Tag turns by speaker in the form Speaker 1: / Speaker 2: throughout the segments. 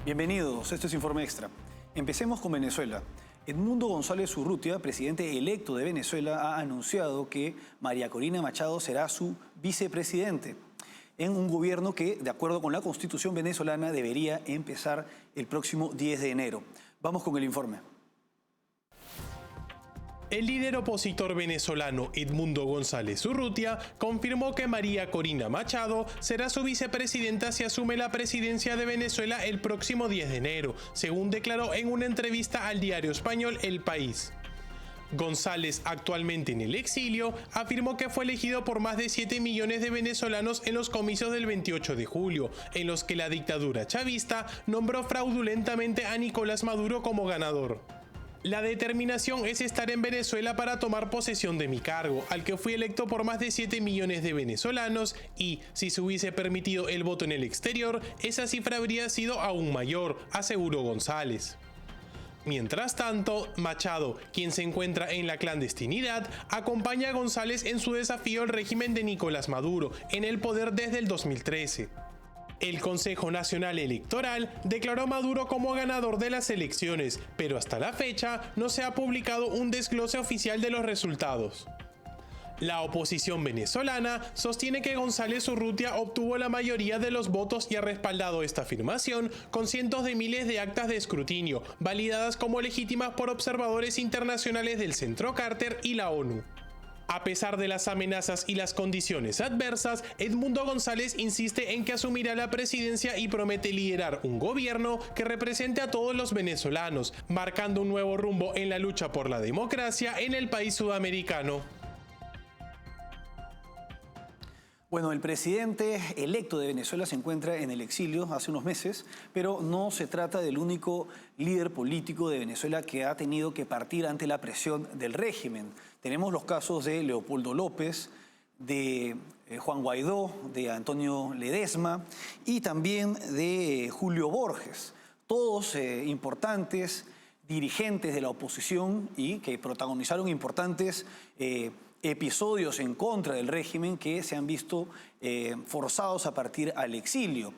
Speaker 1: Bienvenidos, esto es Informe Extra. Empecemos con Venezuela. Edmundo González Urrutia, presidente electo de Venezuela, ha anunciado que María Corina Machado será su vicepresidente en un gobierno que, de acuerdo con la Constitución venezolana, debería empezar el próximo 10 de enero. Vamos con el informe.
Speaker 2: El líder opositor venezolano Edmundo González Urrutia confirmó que María Corina Machado será su vicepresidenta si asume la presidencia de Venezuela el próximo 10 de enero, según declaró en una entrevista al diario español El País. González, actualmente en el exilio, afirmó que fue elegido por más de 7 millones de venezolanos en los comicios del 28 de julio, en los que la dictadura chavista nombró fraudulentamente a Nicolás Maduro como ganador. La determinación es estar en Venezuela para tomar posesión de mi cargo, al que fui electo por más de 7 millones de venezolanos y, si se hubiese permitido el voto en el exterior, esa cifra habría sido aún mayor, aseguró González. Mientras tanto, Machado, quien se encuentra en la clandestinidad, acompaña a González en su desafío al régimen de Nicolás Maduro, en el poder desde el 2013. El Consejo Nacional Electoral declaró a Maduro como ganador de las elecciones, pero hasta la fecha no se ha publicado un desglose oficial de los resultados. La oposición venezolana sostiene que González Urrutia obtuvo la mayoría de los votos y ha respaldado esta afirmación con cientos de miles de actas de escrutinio, validadas como legítimas por observadores internacionales del Centro Carter y la ONU. A pesar de las amenazas y las condiciones adversas, Edmundo González insiste en que asumirá la presidencia y promete liderar un gobierno que represente a todos los venezolanos, marcando un nuevo rumbo en la lucha por la democracia en el país sudamericano.
Speaker 1: Bueno, el presidente electo de Venezuela se encuentra en el exilio hace unos meses, pero no se trata del único líder político de Venezuela que ha tenido que partir ante la presión del régimen. Tenemos los casos de Leopoldo López, de Juan Guaidó, de Antonio Ledesma y también de Julio Borges, todos importantes dirigentes de la oposición y que protagonizaron importantes episodios en contra del régimen que se han visto forzados a partir al exilio.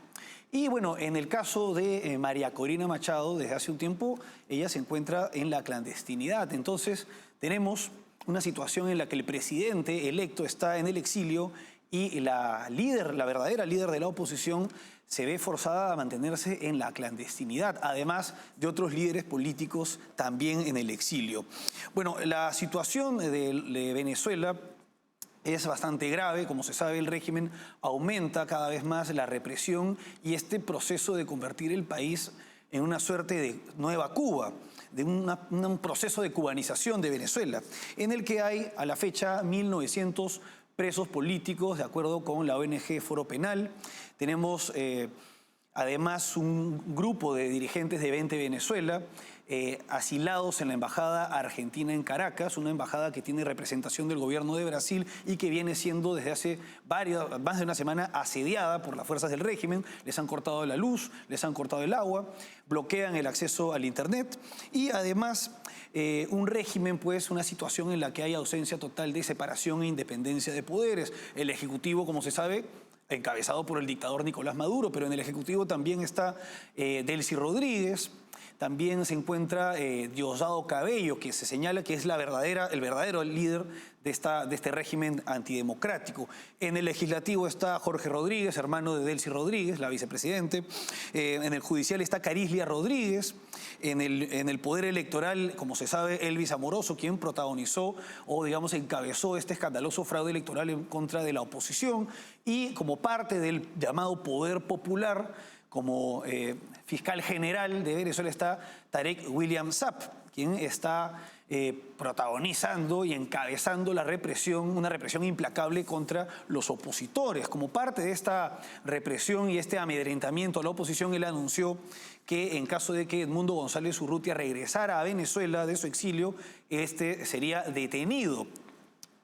Speaker 1: Y bueno, en el caso de María Corina Machado, desde hace un tiempo, ella se encuentra en la clandestinidad. Entonces, tenemos una situación en la que el presidente electo está en el exilio y la verdadera líder de la oposición se ve forzada a mantenerse en la clandestinidad, además de otros líderes políticos también en el exilio. Bueno, la situación de Venezuela es bastante grave. Como se sabe, el régimen aumenta cada vez más la represión y este proceso de convertir el país en una suerte de nueva Cuba, de un proceso de cubanización de Venezuela, en el que hay a la fecha 1.900 presos políticos, de acuerdo con la ONG Foro Penal. Tenemos además un grupo de dirigentes de 20 Venezuela asilados en la Embajada Argentina en Caracas, una embajada que tiene representación del gobierno de Brasil y que viene siendo desde hace más de una semana asediada por las fuerzas del régimen. Les han cortado la luz, les han cortado el agua, bloquean el acceso al internet y además un régimen, pues una situación en la que hay ausencia total de separación e independencia de poderes. El Ejecutivo, como se sabe, encabezado por el dictador Nicolás Maduro, pero en el Ejecutivo también está Delcy Rodríguez. También se encuentra Diosdado Cabello, que se señala que es el verdadero líder de este régimen antidemocrático. En el legislativo está Jorge Rodríguez, hermano de Delcy Rodríguez, la vicepresidente. En el judicial está Carislia Rodríguez. En el poder electoral, como se sabe, Elvis Amoroso, quien protagonizó o, digamos, encabezó este escandaloso fraude electoral en contra de la oposición. Y como parte del llamado poder popular, como fiscal general de Venezuela está Tarek William Saab, quien está protagonizando y encabezando la represión, una represión implacable contra los opositores. Como parte de esta represión y este amedrentamiento a la oposición, él anunció que en caso de que Edmundo González Urrutia regresara a Venezuela de su exilio, este sería detenido.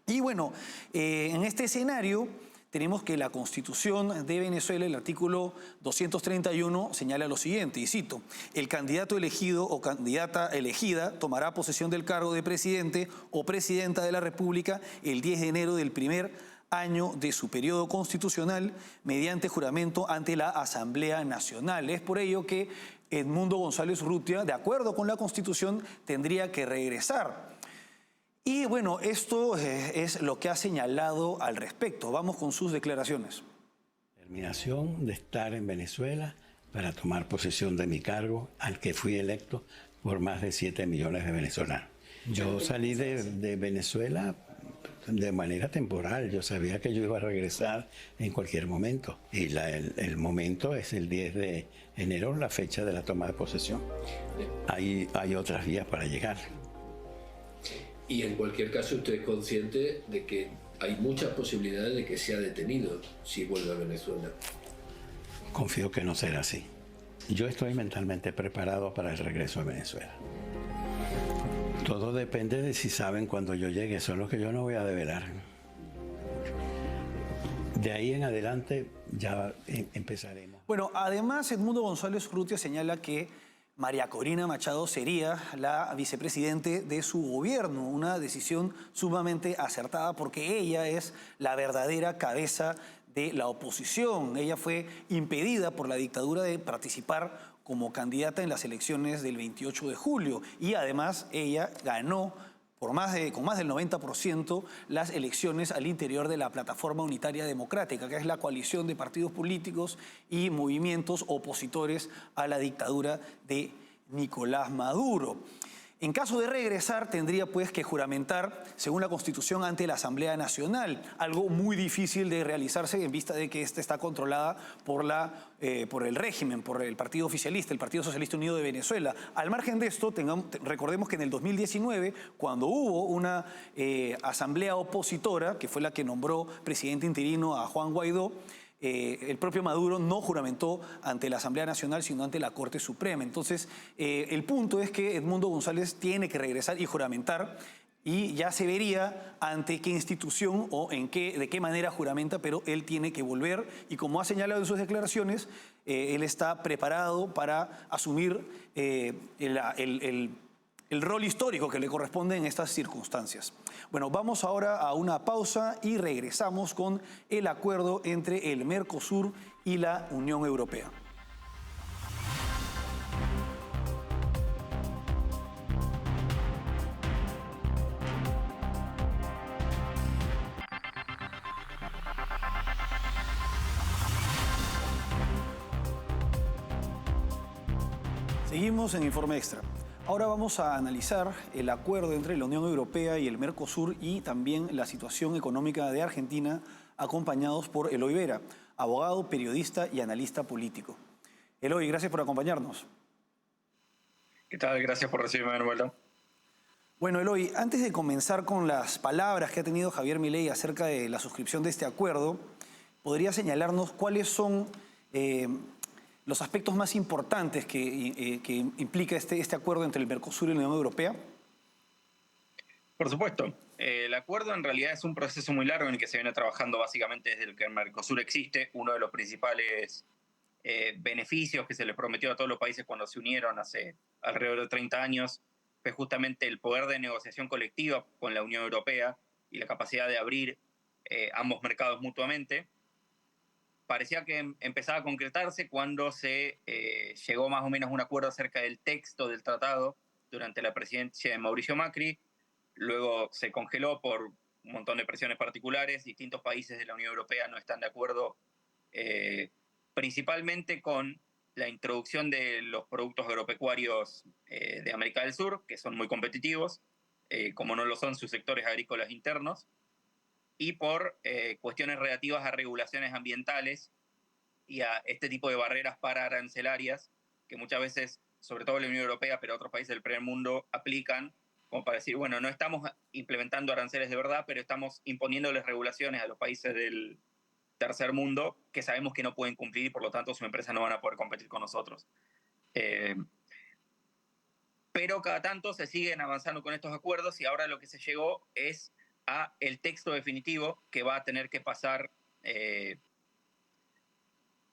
Speaker 1: Y bueno, en este escenario tenemos que la Constitución de Venezuela, el artículo 231, señala lo siguiente, y cito: el candidato elegido o candidata elegida tomará posesión del cargo de presidente o presidenta de la República el 10 de enero del primer año de su periodo constitucional mediante juramento ante la Asamblea Nacional. Es por ello que Edmundo González Urrutia, de acuerdo con la Constitución, tendría que regresar. Y bueno, esto es lo que ha señalado al respecto. Vamos con sus declaraciones.
Speaker 3: Determinación de estar en Venezuela para tomar posesión de mi cargo al que fui electo por más de 7 millones de venezolanos. Yo salí de Venezuela de manera temporal. Yo sabía que yo iba a regresar en cualquier momento. Y el momento es el 10 de enero, la fecha de la toma de posesión. Hay otras vías para llegar.
Speaker 4: Y en cualquier caso, usted es consciente de que hay muchas posibilidades de que sea detenido si vuelve a Venezuela.
Speaker 3: Confío que no será así. Yo estoy mentalmente preparado para el regreso a Venezuela. Todo depende de si saben cuando yo llegue, eso es lo que yo no voy a develar. De ahí en adelante ya empezaremos.
Speaker 1: Bueno, además Edmundo González Urrutia señala que María Corina Machado sería la vicepresidente de su gobierno, una decisión sumamente acertada porque ella es la verdadera cabeza de la oposición. Ella fue impedida por la dictadura de participar como candidata en las elecciones del 28 de julio y además ella ganó con más del 90% las elecciones al interior de la Plataforma Unitaria Democrática, que es la coalición de partidos políticos y movimientos opositores a la dictadura de Nicolás Maduro. En caso de regresar, tendría pues que juramentar, según la Constitución, ante la Asamblea Nacional, algo muy difícil de realizarse en vista de que esta está controlada por el régimen, por el partido oficialista, el Partido Socialista Unido de Venezuela. Al margen de esto, recordemos que en el 2019, cuando hubo una asamblea opositora, que fue la que nombró presidente interino a Juan Guaidó, el propio Maduro no juramentó ante la Asamblea Nacional, sino ante la Corte Suprema. Entonces, el punto es que Edmundo González tiene que regresar y juramentar y ya se vería ante qué institución o de qué manera juramenta, pero él tiene que volver y como ha señalado en sus declaraciones, él está preparado para asumir el rol histórico que le corresponde en estas circunstancias. Bueno, vamos ahora a una pausa y regresamos con el acuerdo entre el Mercosur y la Unión Europea. Seguimos en Informe Extra. Ahora vamos a analizar el acuerdo entre la Unión Europea y el Mercosur y también la situación económica de Argentina, acompañados por Eloy Vera, abogado, periodista y analista político. Eloy, gracias por acompañarnos.
Speaker 5: ¿Qué tal? Gracias por recibirme de vuelta.
Speaker 1: Bueno, Eloy, antes de comenzar con las palabras que ha tenido Javier Milei acerca de la suscripción de este acuerdo, ¿podría señalarnos cuáles son los aspectos más importantes que implica este acuerdo entre el Mercosur y la Unión Europea?
Speaker 5: Por supuesto. El acuerdo en realidad es un proceso muy largo en el que se viene trabajando básicamente desde que el Mercosur existe. Uno de los principales beneficios que se les prometió a todos los países cuando se unieron hace alrededor de 30 años fue justamente el poder de negociación colectiva con la Unión Europea y la capacidad de abrir ambos mercados mutuamente. Parecía que empezaba a concretarse cuando se llegó más o menos a un acuerdo acerca del texto del tratado durante la presidencia de Mauricio Macri. Luego se congeló por un montón de presiones particulares. Distintos países de la Unión Europea no están de acuerdo, principalmente con la introducción de los productos agropecuarios de América del Sur, que son muy competitivos, como no lo son sus sectores agrícolas internos, y por cuestiones relativas a regulaciones ambientales y a este tipo de barreras pararancelarias que muchas veces, sobre todo la Unión Europea, pero otros países del primer mundo, aplican como para decir, bueno, no estamos implementando aranceles de verdad, pero estamos imponiéndoles regulaciones a los países del tercer mundo que sabemos que no pueden cumplir y por lo tanto sus empresas no van a poder competir con nosotros. Pero cada tanto se siguen avanzando con estos acuerdos y ahora lo que se llegó es a el texto definitivo que va a tener que pasar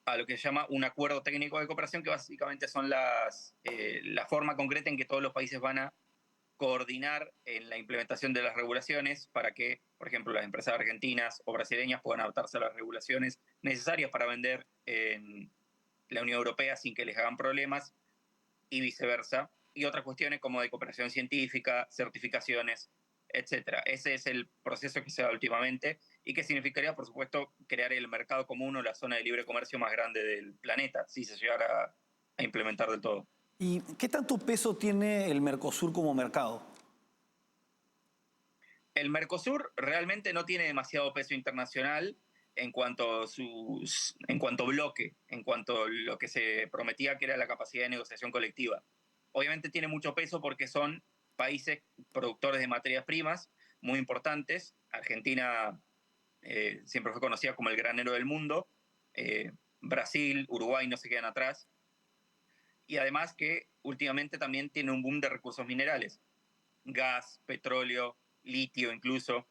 Speaker 5: a lo que se llama un acuerdo técnico de cooperación, que básicamente son la forma concreta en que todos los países van a coordinar en la implementación de las regulaciones para que, por ejemplo, las empresas argentinas o brasileñas puedan adaptarse a las regulaciones necesarias para vender en la Unión Europea sin que les hagan problemas y viceversa. Y otras cuestiones como de cooperación científica, certificaciones, etcétera. Ese es el proceso que se da últimamente y que significaría, por supuesto, crear el mercado común o la zona de libre comercio más grande del planeta, si se llegara a implementar del todo.
Speaker 1: ¿Y qué tanto peso tiene el Mercosur como mercado?
Speaker 5: El Mercosur realmente no tiene demasiado peso internacional en cuanto bloque, en cuanto a lo que se prometía que era la capacidad de negociación colectiva. Obviamente tiene mucho peso porque son países productores de materias primas muy importantes. Argentina siempre fue conocida como el granero del mundo. Brasil, Uruguay no se quedan atrás. Y además que últimamente también tiene un boom de recursos minerales. Gas, petróleo, litio incluso,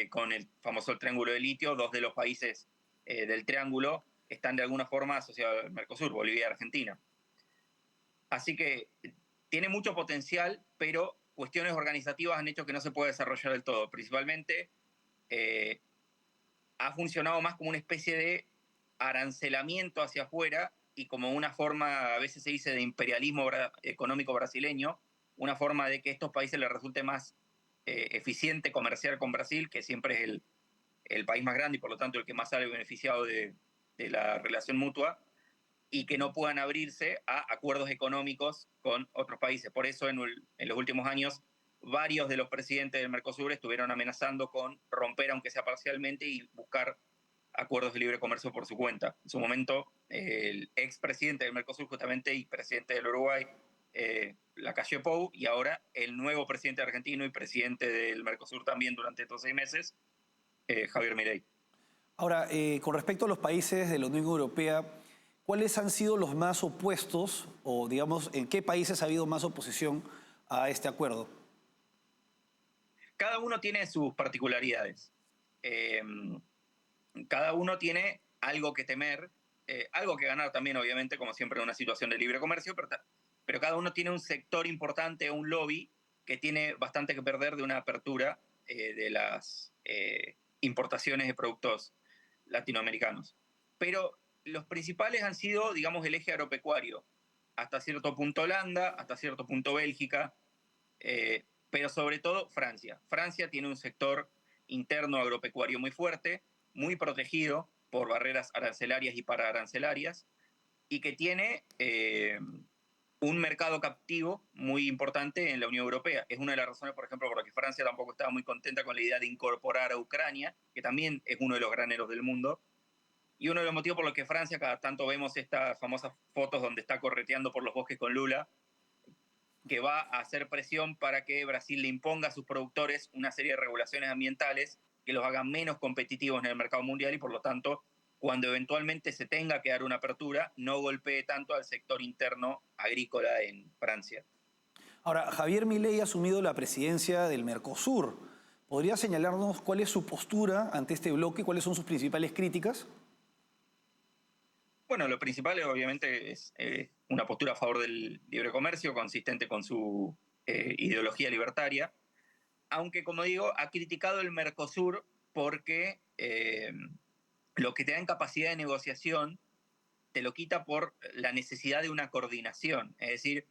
Speaker 5: con el famoso triángulo de litio. Dos de los países del triángulo están de alguna forma asociados al Mercosur, Bolivia y Argentina. Así que tiene mucho potencial, pero cuestiones organizativas han hecho que no se pueda desarrollar del todo. Principalmente ha funcionado más como una especie de arancelamiento hacia afuera y como una forma, a veces se dice, de imperialismo económico brasileño, una forma de que a estos países les resulte más eficiente comerciar con Brasil, que siempre es el país más grande y por lo tanto el que más sale beneficiado de la relación mutua, y que no puedan abrirse a acuerdos económicos con otros países. Por eso en los últimos años varios de los presidentes del Mercosur estuvieron amenazando con romper, aunque sea parcialmente, y buscar acuerdos de libre comercio por su cuenta. En su momento, el expresidente del Mercosur justamente y presidente del Uruguay, Lacalle Pou, y ahora el nuevo presidente argentino y presidente del Mercosur también durante estos 6 meses, Javier Milei.
Speaker 1: Ahora, con respecto a los países de la Unión Europea, ¿cuáles han sido los más opuestos o, digamos, en qué países ha habido más oposición a este acuerdo?
Speaker 5: Cada uno tiene sus particularidades. Cada uno tiene algo que temer, algo que ganar también, obviamente, como siempre en una situación de libre comercio, pero cada uno tiene un sector importante, un lobby, que tiene bastante que perder de una apertura de las importaciones de productos latinoamericanos. Pero los principales han sido, digamos, el eje agropecuario. Hasta cierto punto Holanda, hasta cierto punto Bélgica, pero sobre todo Francia. Francia tiene un sector interno agropecuario muy fuerte, muy protegido por barreras arancelarias y pararancelarias, y que tiene un mercado captivo muy importante en la Unión Europea. Es una de las razones, por ejemplo, por las que Francia tampoco estaba muy contenta con la idea de incorporar a Ucrania, que también es uno de los graneros del mundo, y uno de los motivos por los que Francia, cada tanto vemos estas famosas fotos donde está correteando por los bosques con Lula, que va a hacer presión para que Brasil le imponga a sus productores una serie de regulaciones ambientales que los hagan menos competitivos en el mercado mundial y por lo tanto, cuando eventualmente se tenga que dar una apertura, no golpee tanto al sector interno agrícola en Francia.
Speaker 1: Ahora, Javier Milei ha asumido la presidencia del Mercosur. ¿Podría señalarnos cuál es su postura ante este bloque? ¿Cuáles son sus principales críticas?
Speaker 5: Bueno, lo principal obviamente es una postura a favor del libre comercio, consistente con su ideología libertaria, aunque, como digo, ha criticado el Mercosur porque lo que te da en capacidad de negociación te lo quita por la necesidad de una coordinación. Es decir,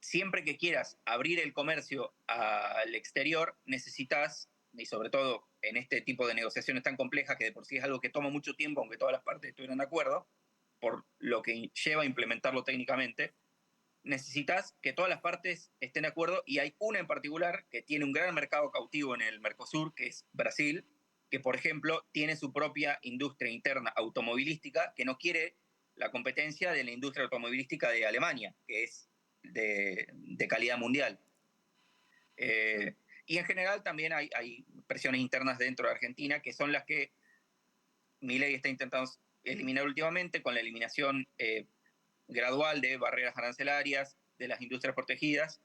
Speaker 5: siempre que quieras abrir el comercio al exterior, necesitas, y sobre todo en este tipo de negociaciones tan complejas, que de por sí es algo que toma mucho tiempo, aunque todas las partes estuvieran de acuerdo, por lo que lleva a implementarlo técnicamente, necesitas que todas las partes estén de acuerdo, y hay una en particular que tiene un gran mercado cautivo en el Mercosur, que es Brasil, que por ejemplo tiene su propia industria interna automovilística que no quiere la competencia de la industria automovilística de Alemania, que es de calidad mundial. Y en general también hay presiones internas dentro de Argentina, que son las que Milei está intentando eliminar últimamente con la eliminación gradual de barreras arancelarias, de las industrias protegidas.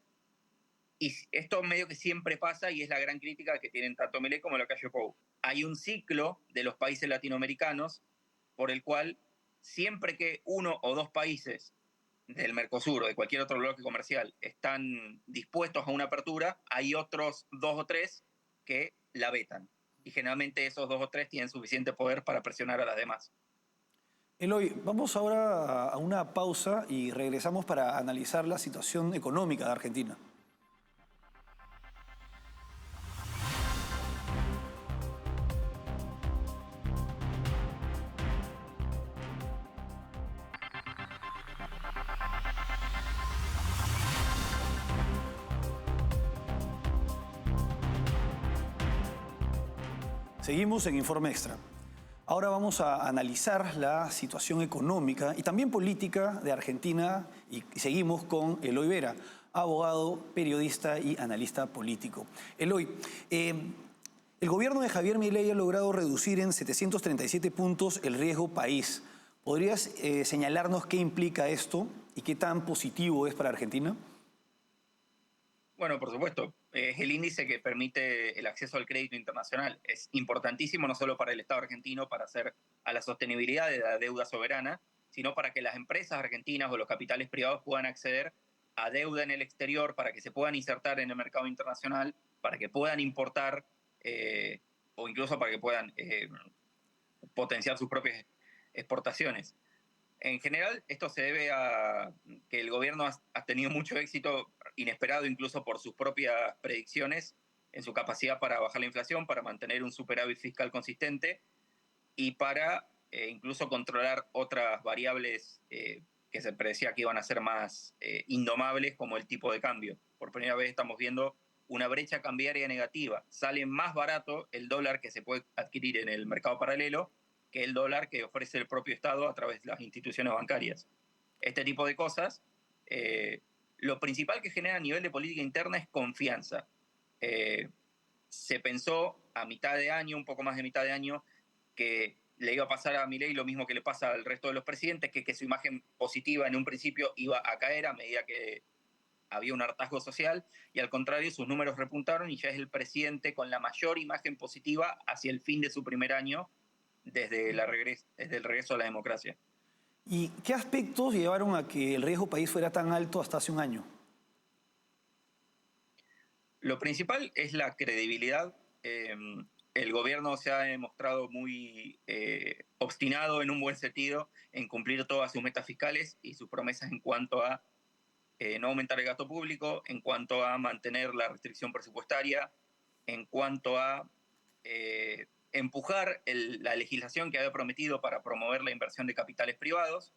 Speaker 5: Y esto medio que siempre pasa y es la gran crítica que tienen tanto Milei como Lacalle Pou. Hay un ciclo de los países latinoamericanos por el cual siempre que uno o dos países del Mercosur o de cualquier otro bloque comercial están dispuestos a una apertura, hay otros 2 o 3 que la vetan. Y generalmente esos 2 o 3 tienen suficiente poder para presionar a las demás.
Speaker 1: Eloy, vamos ahora a una pausa y regresamos para analizar la situación económica de Argentina. Seguimos en Informe Extra. Ahora vamos a analizar la situación económica y también política de Argentina y seguimos con Eloy Vera, abogado, periodista y analista político. Eloy, el gobierno de Javier Milei ha logrado reducir en 737 puntos el riesgo país. ¿Podrías señalarnos qué implica esto y qué tan positivo es para Argentina?
Speaker 5: Bueno, por supuesto, es el índice que permite el acceso al crédito internacional. Es importantísimo no solo para el Estado argentino, para hacer a la sostenibilidad de la deuda soberana, sino para que las empresas argentinas o los capitales privados puedan acceder a deuda en el exterior, para que se puedan insertar en el mercado internacional, para que puedan importar o incluso para que puedan potenciar sus propias exportaciones. En general, esto se debe a que el gobierno ha tenido mucho éxito, inesperado incluso por sus propias predicciones, en su capacidad para bajar la inflación, para mantener un superávit fiscal consistente y para incluso controlar otras variables que se predecía que iban a ser más indomables, como el tipo de cambio. Por primera vez estamos viendo una brecha cambiaria negativa. Sale más barato el dólar que se puede adquirir en el mercado paralelo que el dólar que ofrece el propio Estado a través de las instituciones bancarias. Este tipo de cosas, lo principal que genera a nivel de política interna es confianza. Se pensó a mitad de año, un poco más de mitad de año, que le iba a pasar a Milei lo mismo que le pasa al resto de los presidentes, que su imagen positiva en un principio iba a caer a medida que había un hartazgo social, y al contrario, sus números repuntaron y ya es el presidente con la mayor imagen positiva hacia el fin de su primer año, desde el regreso a la democracia.
Speaker 1: ¿Y qué aspectos llevaron a que el riesgo país fuera tan alto hasta hace un año?
Speaker 5: Lo principal es la credibilidad. El gobierno se ha demostrado muy obstinado, en un buen sentido, en cumplir todas sus metas fiscales y sus promesas en cuanto a no aumentar el gasto público, en cuanto a mantener la restricción presupuestaria, en cuanto a empujar la legislación que había prometido para promover la inversión de capitales privados.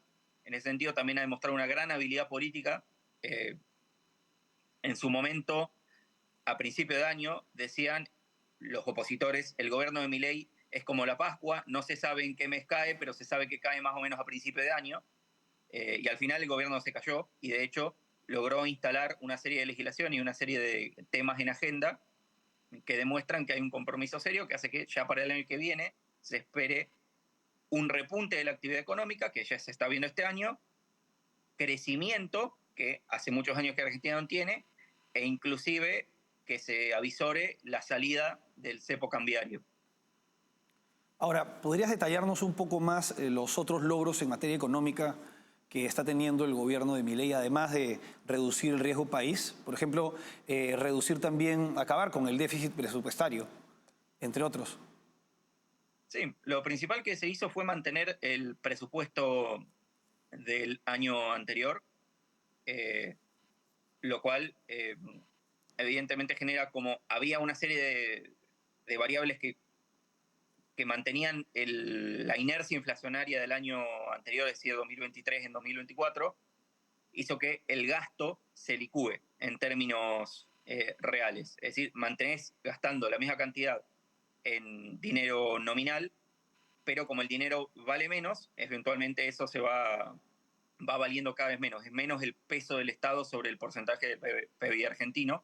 Speaker 5: En ese sentido también ha demostrado una gran habilidad política. En su momento, a principio de año, decían los opositores, el gobierno de Milei es como la Pascua, no se sabe en qué mes cae, pero se sabe que cae más o menos a principio de año. Y al final el gobierno se cayó y de hecho logró instalar una serie de legislación y una serie de temas en agenda que demuestran que hay un compromiso serio que hace que ya para el año que viene se espere un repunte de la actividad económica, que ya se está viendo este año, crecimiento, que hace muchos años que Argentina no tiene, e inclusive que se avisore la salida del cepo cambiario.
Speaker 1: Ahora, ¿podrías detallarnos un poco más los otros logros en materia económica que está teniendo el gobierno de Milei, además de reducir el riesgo país? Por ejemplo, reducir también, acabar con el déficit presupuestario, entre otros.
Speaker 5: Sí, lo principal que se hizo fue mantener el presupuesto del año anterior, lo cual evidentemente genera, como había una serie de variables que mantenían la inercia inflacionaria del año anterior, es decir, 2023 en 2024, hizo que el gasto se licúe en términos reales. Es decir, mantenés gastando la misma cantidad en dinero nominal, pero como el dinero vale menos, eventualmente eso se va valiendo cada vez menos. Es menos el peso del Estado sobre el porcentaje del PBI argentino.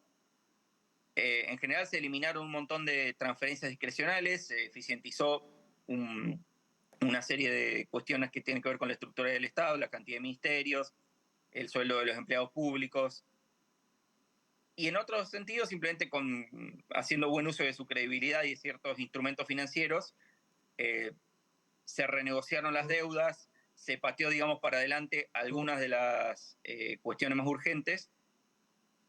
Speaker 5: En general se eliminaron un montón de transferencias discrecionales, se eficientizó una serie de cuestiones que tienen que ver con la estructura del Estado, la cantidad de ministerios, el sueldo de los empleados públicos. Y en otros sentidos, simplemente haciendo buen uso de su credibilidad y de ciertos instrumentos financieros, se renegociaron las deudas, se pateó, digamos, para adelante algunas de las cuestiones más urgentes,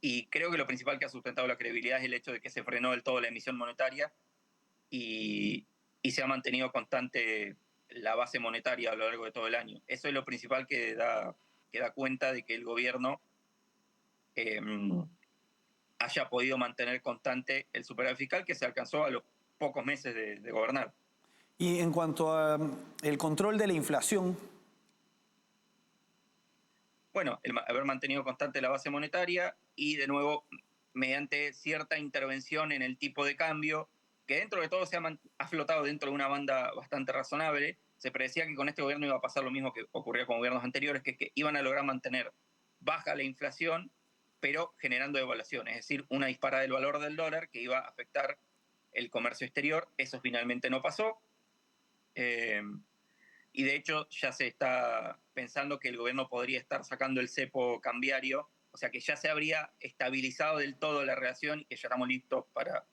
Speaker 5: y creo que lo principal que ha sustentado la credibilidad es el hecho de que se frenó del todo la emisión monetaria y se ha mantenido constante la base monetaria a lo largo de todo el año. Eso es lo principal que da cuenta de que el gobierno haya podido mantener constante el superávit fiscal que se alcanzó a los pocos meses de gobernar.
Speaker 1: Y en cuanto al control de la inflación,
Speaker 5: Bueno, el haber mantenido constante la base monetaria y, de nuevo, mediante cierta intervención en el tipo de cambio, que dentro de todo ha flotado dentro de una banda bastante razonable. Se predecía que con este gobierno iba a pasar lo mismo que ocurría con gobiernos anteriores, que es que iban a lograr mantener baja la inflación, pero generando devaluación, es decir, una disparada del valor del dólar que iba a afectar el comercio exterior. Eso finalmente no pasó. Y de hecho ya se está pensando que el gobierno podría estar sacando el cepo cambiario, o sea que ya se habría estabilizado del todo la relación y que ya estamos listos para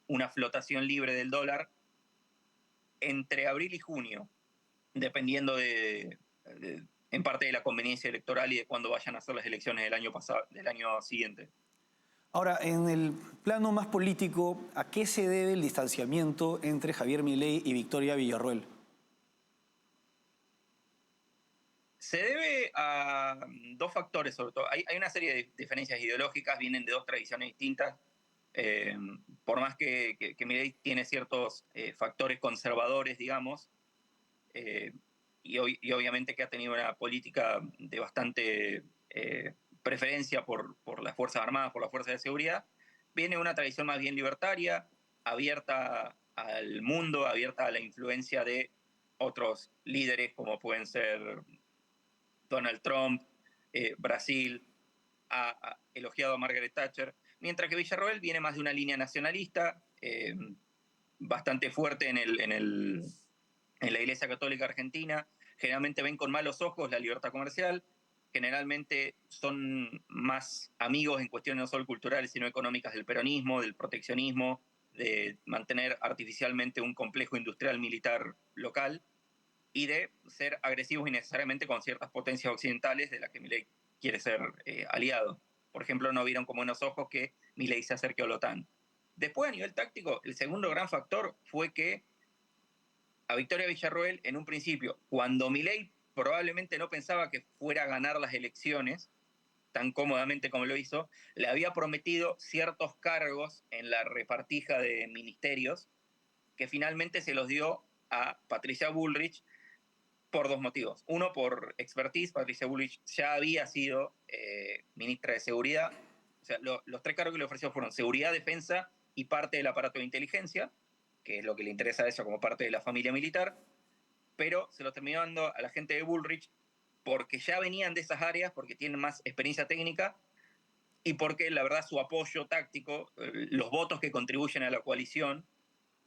Speaker 5: una flotación libre del dólar entre abril y junio, dependiendo en parte de la conveniencia electoral y de cuándo vayan a ser las elecciones del año siguiente.
Speaker 1: ahora, en el plano más político, ¿a qué se debe el distanciamiento entre Javier Milei y Victoria Villarroel?
Speaker 5: Se debe a dos factores, sobre todo. Hay una serie de diferencias ideológicas, vienen de dos tradiciones distintas. Por más que Milei tiene ciertos factores conservadores, digamos, y obviamente que ha tenido una política de bastante preferencia por las Fuerzas Armadas, por las Fuerzas de Seguridad, viene una tradición más bien libertaria, abierta al mundo, abierta a la influencia de otros líderes como pueden ser Donald Trump, Brasil, ha elogiado a Margaret Thatcher, mientras que Villarroel viene más de una línea nacionalista, bastante fuerte en la Iglesia Católica Argentina. Generalmente ven con malos ojos la libertad comercial, generalmente son más amigos en cuestiones no solo culturales, sino económicas del peronismo, del proteccionismo, de mantener artificialmente un complejo industrial militar local, y de ser agresivos innecesariamente con ciertas potencias occidentales de las que Milei quiere ser aliado. Por ejemplo, no vieron con buenos ojos que Milei se acerque a la OTAN. Después, a nivel táctico, el segundo gran factor fue que a Victoria Villarroel, en un principio, cuando Milei probablemente no pensaba que fuera a ganar las elecciones tan cómodamente como lo hizo, le había prometido ciertos cargos en la repartija de ministerios que finalmente se los dio a Patricia Bullrich, por dos motivos. Uno, por expertise. Patricia Bullrich ya había sido ministra de Seguridad. O sea, los tres cargos que le ofreció fueron seguridad, defensa y parte del aparato de inteligencia, que es lo que le interesa a ella como parte de la familia militar, pero se lo terminó dando a la gente de Bullrich porque ya venían de esas áreas, porque tienen más experiencia técnica y porque, la verdad, su apoyo táctico, los votos que contribuyen a la coalición,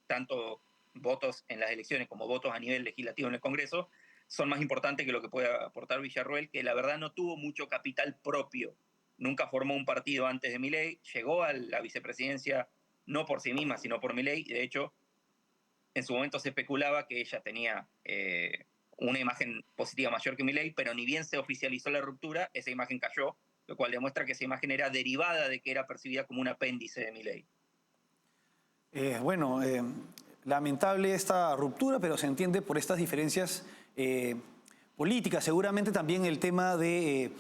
Speaker 5: tanto votos en las elecciones como votos a nivel legislativo en el Congreso, son más importantes que lo que puede aportar Villarroel, que la verdad no tuvo mucho capital propio. Nunca formó un partido antes de Milei, llegó a la vicepresidencia no por sí misma, sino por Milei, y de hecho, en su momento se especulaba que ella tenía una imagen positiva mayor que Milei, pero ni bien se oficializó la ruptura, esa imagen cayó, lo cual demuestra que esa imagen era derivada de que era percibida como un apéndice de Milei.
Speaker 1: Lamentable esta ruptura, pero se entiende por estas diferencias políticas. Seguramente también el tema de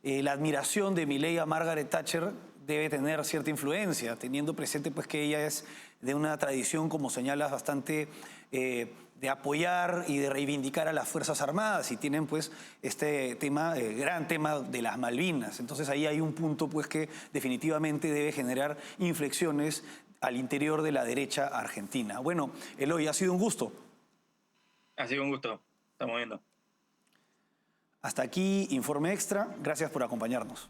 Speaker 1: la admiración de Milei a Margaret Thatcher debe tener cierta influencia, teniendo presente pues, que ella es de una tradición, como señalas, bastante de apoyar y de reivindicar a las Fuerzas Armadas, y tienen pues este tema, gran tema de las Malvinas. Entonces ahí hay un punto pues que definitivamente debe generar inflexiones al interior de la derecha argentina. Bueno, Eloy, ha sido un gusto.
Speaker 5: Ha sido un gusto. Estamos viendo.
Speaker 1: Hasta aquí Informe Extra. Gracias por acompañarnos.